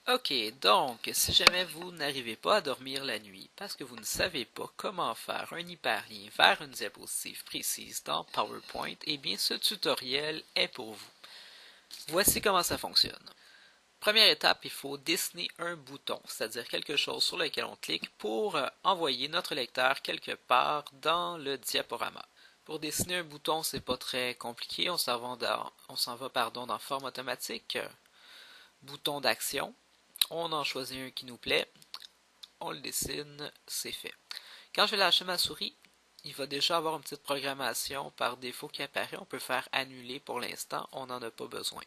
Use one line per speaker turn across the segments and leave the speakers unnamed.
Ok, donc si jamais vous n'arrivez pas à dormir la nuit parce que vous ne savez pas comment faire un hyperlien vers une diapositive précise dans PowerPoint, eh bien ce tutoriel est pour vous. Voici comment ça fonctionne. Première étape, il faut dessiner un bouton, c'est-à-dire quelque chose sur lequel on clique pour envoyer notre lecteur quelque part dans le diaporama. Pour dessiner un bouton, c'est pas très compliqué, on s'en va dans forme automatique, bouton d'action. On en choisit un qui nous plaît, on le dessine, c'est fait. Quand je vais lâcher ma souris, il va déjà avoir une petite programmation par défaut qui apparaît. On peut faire annuler pour l'instant, on n'en a pas besoin.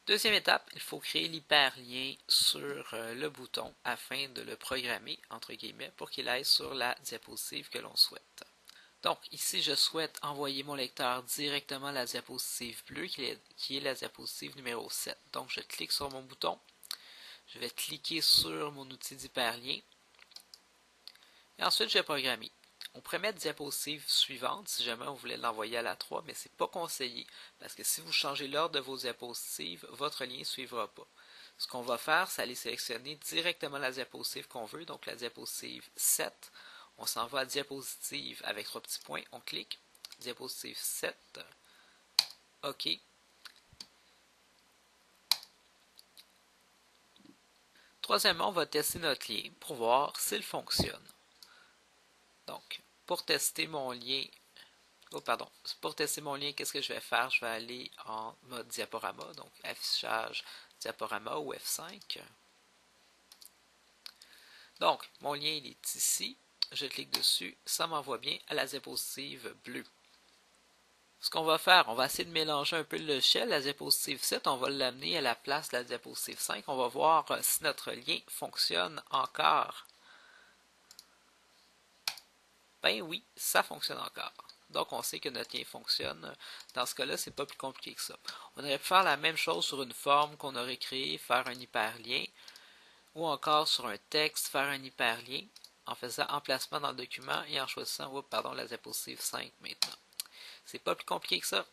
Deuxième étape, il faut créer l'hyperlien sur le bouton afin de le programmer, entre guillemets, pour qu'il aille sur la diapositive que l'on souhaite. Donc ici, je souhaite envoyer mon lecteur directement à la diapositive bleue qui est la diapositive numéro 7. Donc je clique sur mon bouton, je vais cliquer sur mon outil d'hyperlien et ensuite je vais programmer. On pourrait mettre diapositive suivante si jamais on voulait l'envoyer à la 3, mais ce n'est pas conseillé parce que si vous changez l'ordre de vos diapositives, votre lien ne suivra pas. Ce qu'on va faire, c'est aller sélectionner directement la diapositive qu'on veut, donc la diapositive 7. On s'en va à diapositive avec trois petits points, on clique, diapositive 7, OK. Troisièmement, on va tester notre lien pour voir s'il fonctionne. Donc, pour tester mon lien, pour tester mon lien, qu'est-ce que je vais faire? Je vais aller en mode diaporama, donc affichage diaporama ou F5. Donc, mon lien il est ici. Je clique dessus, ça m'envoie bien à la diapositive bleue. Ce qu'on va faire, on va essayer de mélanger un peu le logiciel. La diapositive 7, on va l'amener à la place de la diapositive 5. On va voir si notre lien fonctionne encore. Ben oui, ça fonctionne encore. Donc on sait que notre lien fonctionne. Dans ce cas-là, c'est pas plus compliqué que ça. On aurait pu faire la même chose sur une forme qu'on aurait créée, faire un hyperlien, ou encore sur un texte, faire un hyperlien, en faisant emplacement dans le document et en choisissant la diapositive 5 maintenant. C'est pas plus compliqué que ça.